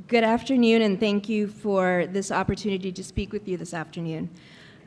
Good afternoon, and thank you for this opportunity to speak with you this afternoon.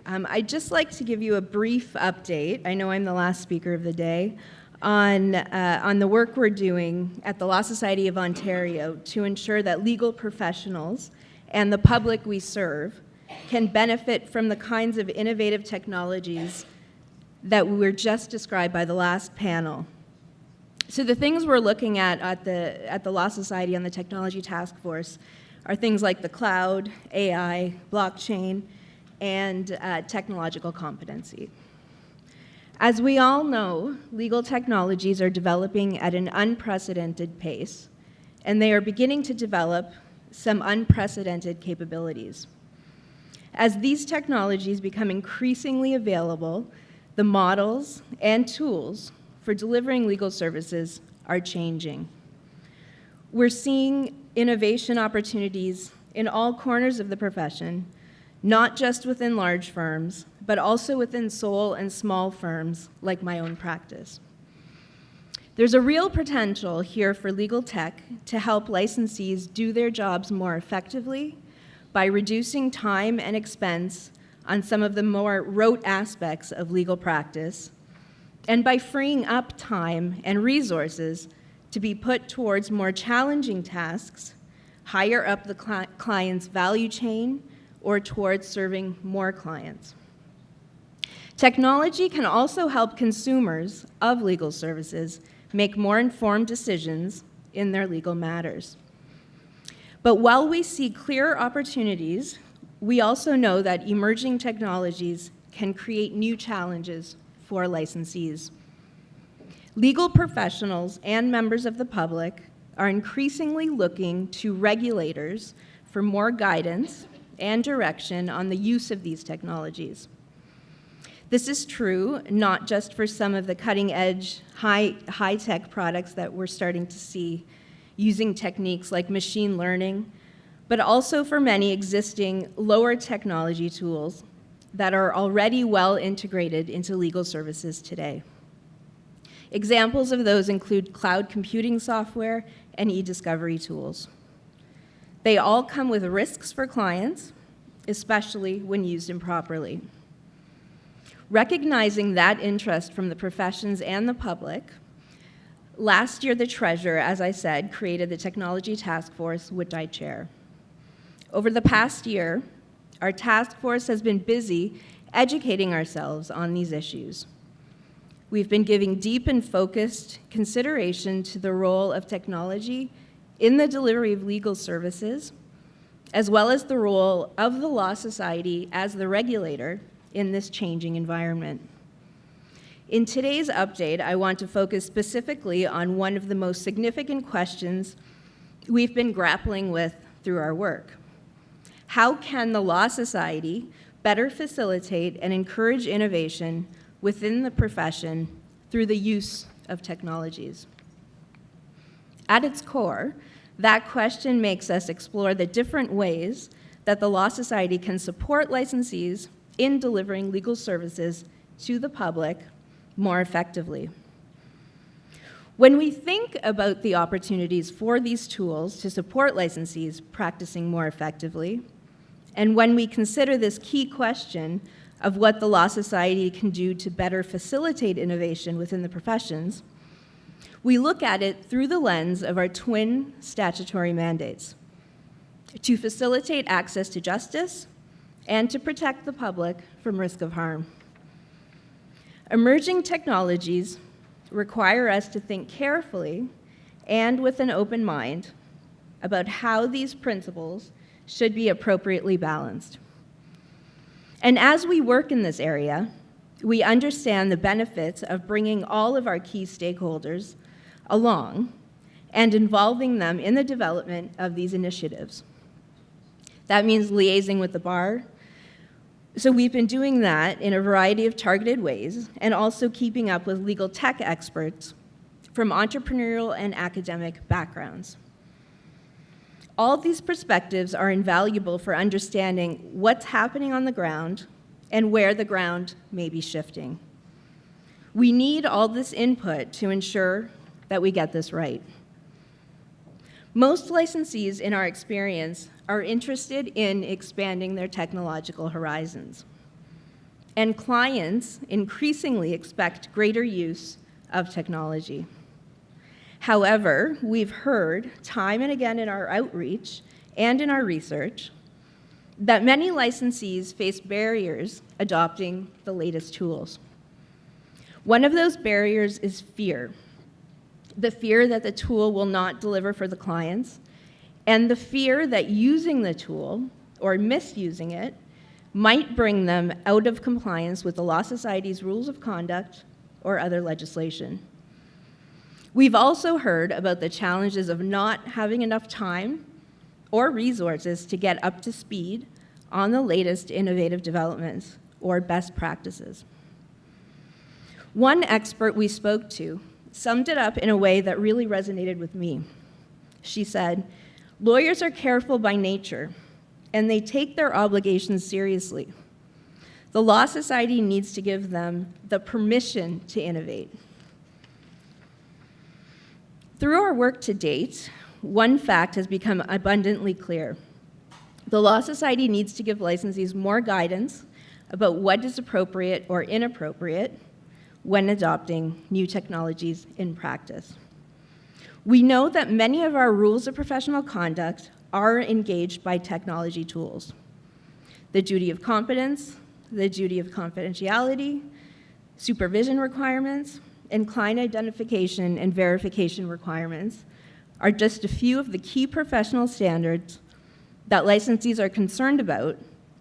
I'd just like to give you a brief update. I know I'm the last speaker of the day, on the work we're doing at the Law Society of Ontario to ensure that legal professionals and the public we serve can benefit from the kinds of innovative technologies that were just described by the last panel. So the things we're looking at the Law Society and the Technology Task Force are things like the cloud, AI, blockchain, and technological competency. As we all know, legal technologies are developing at an unprecedented pace, and they are beginning to develop some unprecedented capabilities. As these technologies become increasingly available, the models and tools for delivering legal services are changing. We're seeing innovation opportunities in all corners of the profession, not just within large firms, but also within sole and small firms like my own practice. There's a real potential here for legal tech to help licensees do their jobs more effectively by reducing time and expense on some of the more rote aspects of legal practice, and by freeing up time and resources to be put towards more challenging tasks, higher up the client's value chain, or towards serving more clients. Technology can also help consumers of legal services make more informed decisions in their legal matters. But while we see clear opportunities, we also know that emerging technologies can create new challenges for licensees. Legal professionals and members of the public are increasingly looking to regulators for more guidance and direction on the use of these technologies. This is true not just for some of the cutting-edge, high-tech products that we're starting to see using techniques like machine learning, but also for many existing lower technology tools that are already well integrated into legal services today. Examples of those include cloud computing software and e-discovery tools. They all come with risks for clients, especially when used improperly. Recognizing that interest from the professions and the public, last year the Treasurer, as I said, created the Technology Task Force, which I chair. Over the past year, our task force has been busy educating ourselves on these issues. We've been giving deep and focused consideration to the role of technology in the delivery of legal services, as well as the role of the Law Society as the regulator in this changing environment. In today's update, I want to focus specifically on one of the most significant questions we've been grappling with through our work. How can the Law Society better facilitate and encourage innovation within the profession through the use of technologies? At its core, that question makes us explore the different ways that the Law Society can support licensees in delivering legal services to the public more effectively. When we think about the opportunities for these tools to support licensees practicing more effectively, and when we consider this key question of what the Law Society can do to better facilitate innovation within the professions, we look at it through the lens of our twin statutory mandates: to facilitate access to justice and to protect the public from risk of harm. Emerging technologies require us to think carefully and with an open mind about how these principles should be appropriately balanced. And as we work in this area, we understand the benefits of bringing all of our key stakeholders along and involving them in the development of these initiatives. That means liaising with the bar. So we've been doing that in a variety of targeted ways, and also keeping up with legal tech experts from entrepreneurial and academic backgrounds. All of these perspectives are invaluable for understanding what's happening on the ground and where the ground may be shifting. We need all this input to ensure that we get this right. Most licensees, in our experience, are interested in expanding their technological horizons. And clients increasingly expect greater use of technology. However, we've heard time and again in our outreach and in our research that many licensees face barriers adopting the latest tools. One of those barriers is fear. The fear that the tool will not deliver for the clients, and the fear that using the tool or misusing it might bring them out of compliance with the Law Society's rules of conduct or other legislation. We've also heard about the challenges of not having enough time or resources to get up to speed on the latest innovative developments or best practices. One expert we spoke to summed it up in a way that really resonated with me. She said, "Lawyers are careful by nature, and they take their obligations seriously. The Law Society needs to give them the permission to innovate." Through our work to date, one fact has become abundantly clear. The Law Society needs to give licensees more guidance about what is appropriate or inappropriate when adopting new technologies in practice. We know that many of our rules of professional conduct are engaged by technology tools. The duty of competence, the duty of confidentiality, supervision requirements, and client identification and verification requirements are just a few of the key professional standards that licensees are concerned about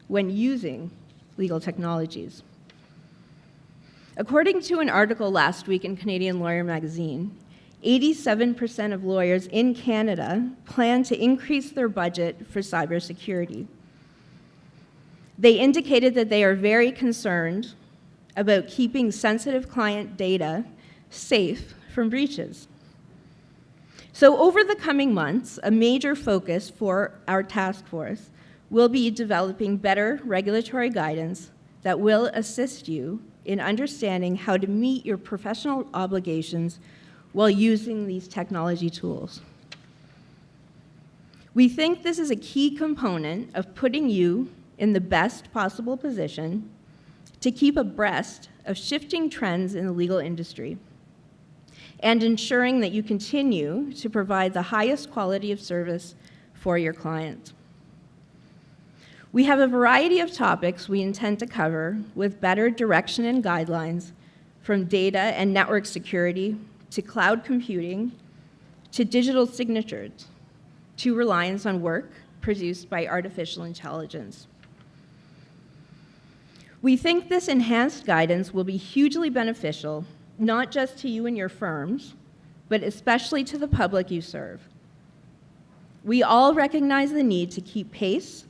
when using legal technologies. According to an article last week in Canadian Lawyer magazine, 87% of lawyers in Canada plan to increase their budget for cybersecurity. They indicated that they are very concerned about keeping sensitive client data safe from breaches. So over the coming months, a major focus for our task force will be developing better regulatory guidance that will assist you in understanding how to meet your professional obligations while using these technology tools. We think this is a key component of putting you in the best possible position to keep abreast of shifting trends in the legal industry and ensuring that you continue to provide the highest quality of service for your clients. We have a variety of topics we intend to cover with better direction and guidelines, from data and network security to cloud computing to digital signatures to reliance on work produced by artificial intelligence. We think this enhanced guidance will be hugely beneficial, not just to you and your firms, but especially to the public you serve. We all recognize the need to keep pace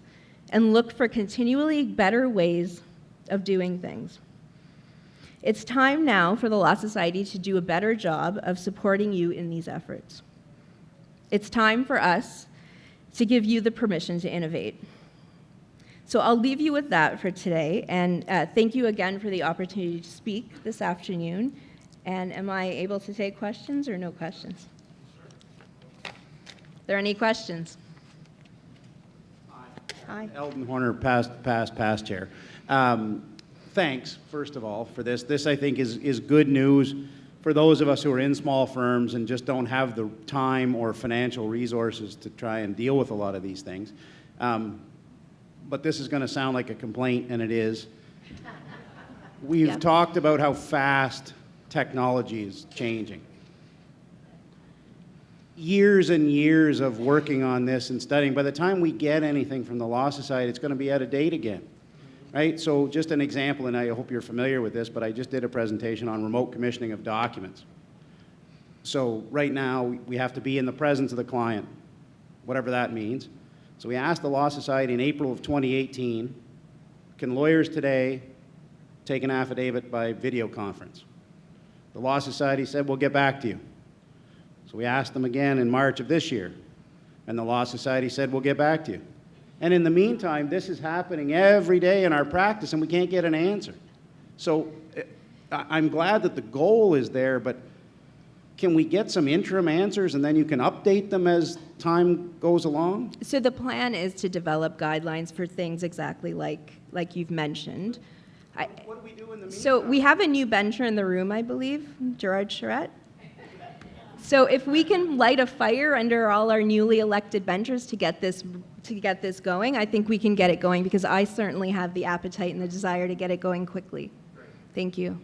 and look for continually better ways of doing things. It's time now for the Law Society to do a better job of supporting you in these efforts. It's time for us to give you the permission to innovate. So I'll leave you with that for today, and thank you again for the opportunity to speak this afternoon. And am I able to take questions or no questions? Are there any questions? Hi. Eldon Horner, past chair. Thanks, first of all, for this. This, I think, is good news for those of us who are in small firms and just don't have the time or financial resources to try and deal with a lot of these things. But this is going to sound like a complaint, and it is. We've talked about how fast technology is changing. Years and years of working on this and studying. By the time we get anything from the Law Society, it's going to be out of date again. Right? So just an example, and I hope you're familiar with this, but I just did a presentation on remote commissioning of documents. So right now, we have to be in the presence of the client, whatever that means. So we asked the Law Society in April of 2018, can lawyers today take an affidavit by video conference? The Law Society said, we'll get back to you. So we asked them again in March of this year, and the Law Society said, we'll get back to you. And in the meantime, this is happening every day in our practice, and we can't get an answer. So I'm glad that the goal is there, but can we get some interim answers and then you can update them as time goes along? So the plan is to develop guidelines for things exactly like you've mentioned. What do we do in the meantime? So we have a new bencher in the room, I believe, Gerard Charette. So if we can light a fire under all our newly elected benchers to get this going, I think we can get it going, because I certainly have the appetite and the desire to get it going quickly. Thank you.